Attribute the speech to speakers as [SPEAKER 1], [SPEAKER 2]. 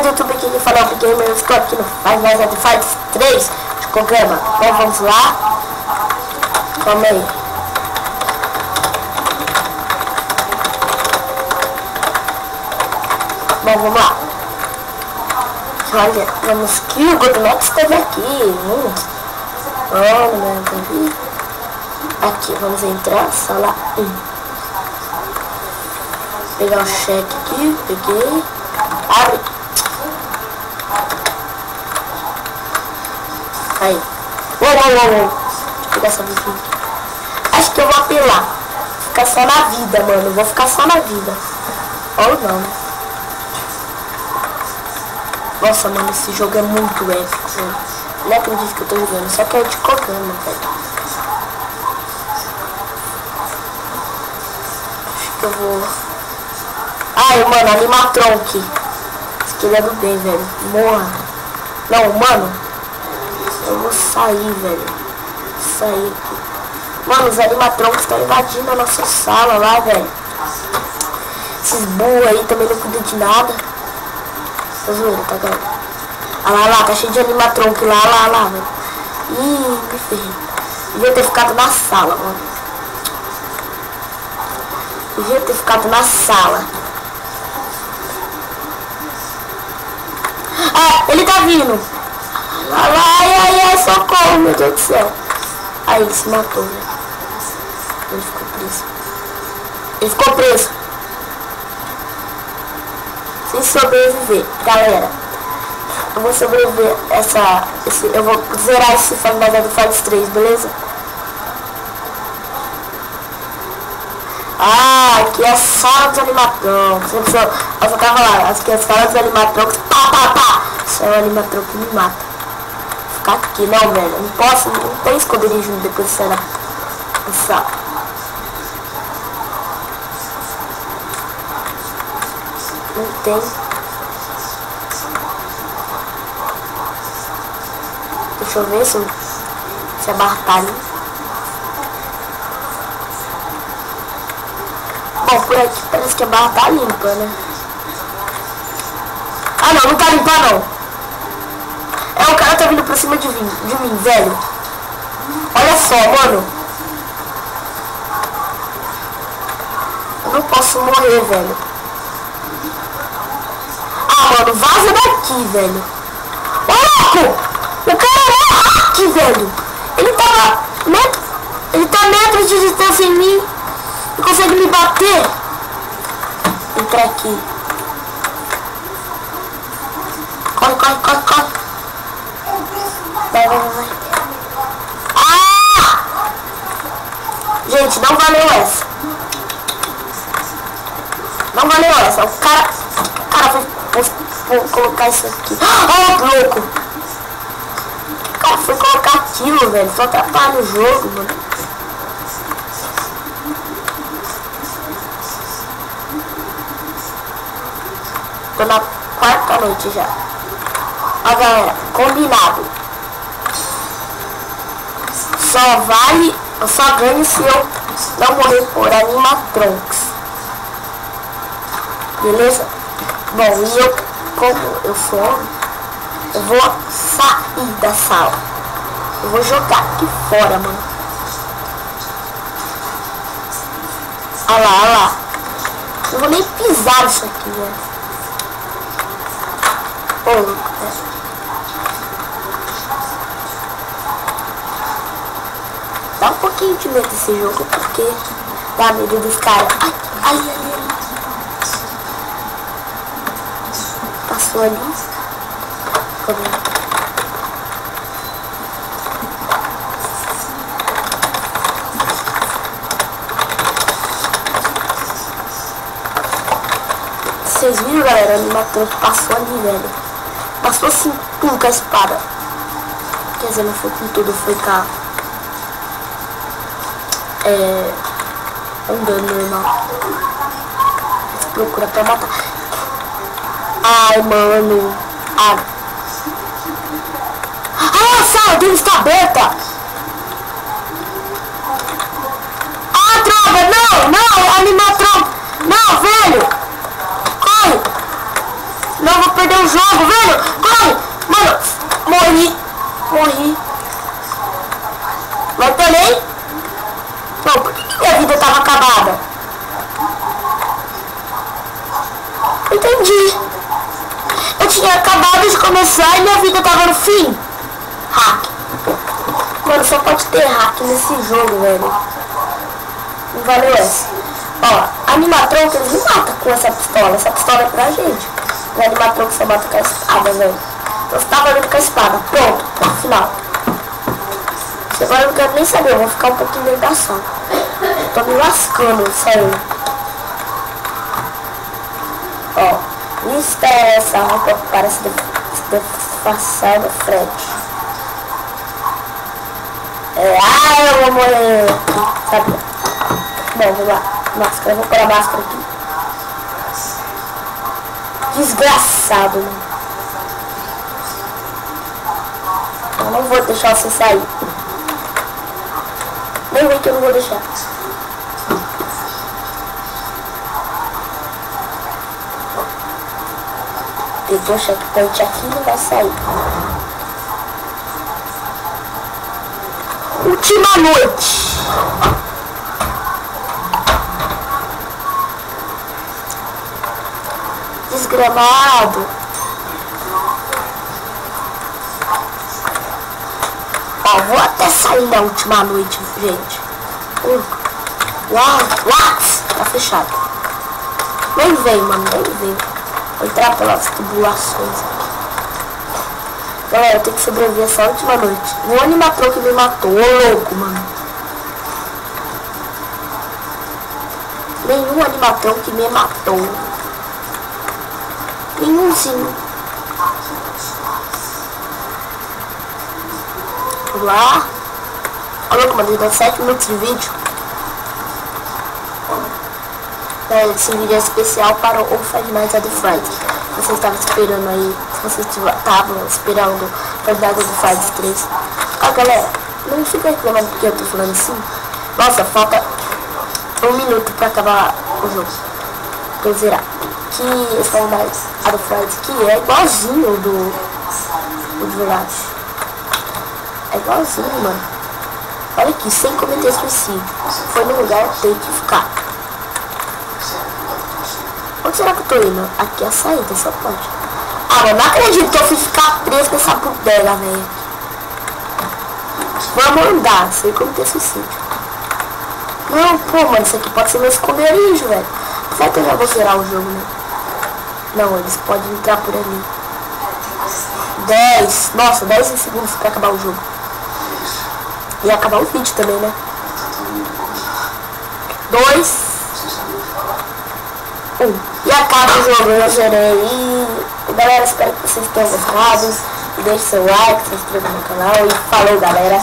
[SPEAKER 1] do YouTube aqui que fala o Gamer, eu estou aqui no Five Nights at Freddy's 3 de programa. Então vamos lá. Calma aí. Bom, vamos lá. Olha, vamos que o Godmax esteve aqui. Olha, meu, aqui, vamos entrar, sala 1. Pegar o cheque aqui, peguei. Abre. Aí. Uou. Pegar essa vida aqui. Acho que eu vou apelar. Ficar só na vida, mano. Vou ficar só na vida. Ou não. Nossa, mano, esse jogo é muito épico, velho. Não acredito que eu tô jogando. Só que é de cogama, velho. Acho que eu vou... Ai, mano, Animatronk. Esse aqui ele é do bem, velho. Morra. Não, mano. Eu vou sair, velho. Vou sair aqui. Mano, os Animatronks estão invadindo a nossa sala lá, velho. Esses burros aí também não cuidam de nada. Tá zoando, tá, galera? Ah lá, tá cheio de Animatronk lá, velho. Ih, me ferrei. Devia ter ficado na sala, mano. Devia ter ficado na sala. Ah, ele tá vindo. Ai, socorro, meu Deus do céu. Aí, ele se matou, né? Ele ficou preso. Ele ficou preso. Sem sobreviver, galera. Eu vou sobreviver eu vou zerar esse Five Nights at Freddy's 3, beleza? Ah, aqui é a sala dos Animatronks. Eu só tava lá, aqui é a sala dos Animatronks. Pá. Só o Animatronk que me mata. Vou ficar aqui, não, velho. Eu não posso, não tem esconderijo depois de sair da sala. Não tem. Deixa eu ver se a barra tá ali. Bom, por aqui parece que a barra tá limpa, né? Ah, não tá limpa, não. É, o cara tá vindo pra cima de mim, velho. Olha só, mano. Eu não posso morrer, velho. Ah, mano, vaza daqui, velho. Ô, louco! O cara é aqui, velho. Ele tá metros de distância em mim. Não consegue me bater. Entra aqui. Corre. Vai. Ah! Gente, não valeu essa. Não valeu essa. O cara foi colocar isso aqui. Ah, louco. O cara foi colocar aquilo, velho. Só atrapalha o jogo, mano. Tô na quarta noite já. Ó, galera, combinado. Eu só ganho se eu não morrer por Animatronks. Beleza? Bom, e eu, como eu sou, eu vou sair da sala. Eu vou jogar aqui fora, mano. Olha lá. Não vou nem pisar isso aqui, velho. Dá um pouquinho de medo desse jogo, porque dá medo dos caras. Ai. Passou ali. Vocês viram, galera? O Animatronk passou ali, velho. Passou assim, pum, com a espada. Quer dizer, não foi com tudo, foi com um dano normal. Procura pra matar. Ai, mano. Ah, a sala dele está aberta. Ah, droga, não, Animatronk. Não, velho. Corre. Não, vou perder o jogo, velho. Corre. Mano, morri. Mas também... Não, por que minha vida tava acabada? Entendi. Eu tinha acabado de começar e minha vida tava no fim. Hack. Mano, só pode ter hack nesse jogo, velho. Não valeu essa. Ó, animatrão que eles não matam com essa pistola. Essa pistola é pra gente. O animatrão que você mata com a espada, velho. Então você tá valendo com a espada. Pronto, no final. Agora eu não quero nem saber, eu vou ficar um pouquinho dentro da sala. Tô me lascando, sério. Ó, vista essa roupa que parece disfarçar do frete. Eu vou morrer. Sabe? Bom, vamos lá. Máscara, eu vou pôr a máscara aqui. Desgraçado, mano. Eu não vou deixar você sair. Nem vem que eu não vou deixar. Pegou o checkpoint aqui e não vai sair. Última noite. Desgramado. Ó, vou até sair na última noite, gente. Uau, tá fechado. Nem vem, mano, nem vem. Vou entrar pelas tubulações aqui. Galera, eu tenho que sobreviver essa última noite. O animatrão que me matou, ô louco, mano. Nenhum animatrão que me matou. Nenhumzinho. Vamos lá. Olha louco, mano, deu 7 minutos de vídeo. Esse vídeo é especial para o Five Nights at Freddy's. Vocês estavam esperando aí. Se vocês estavam esperando Five Nights at Freddy's 3. Galera, não fica reclamando porque eu tô falando assim. Nossa, falta 1 minuto pra acabar o jogo. Pra eu zerar. Que esse Five Nights at Freddy's que é igualzinho do de verdade. É igualzinho, mano. Olha aqui, sem cometer suicídio. Foi no lugar que tem que ficar. Onde será que eu tô indo? Aqui é a saída, só pode. Ah, eu não acredito que eu fui ficar preso nessa bodega, velho. Vamos andar, sem cometer suicídio. Não, pô, mano, isso aqui pode ser meu esconderijo, velho. Será que eu já vou zerar o jogo, né? Não, eles podem entrar por ali. 10, nossa, 10 segundos pra acabar o jogo. E acabar o vídeo também, né? 2, 1. E acaba o jogo, eu zerei. E galera, espero que vocês tenham gostado. Deixe seu like, se inscreva no canal. E falou, galera.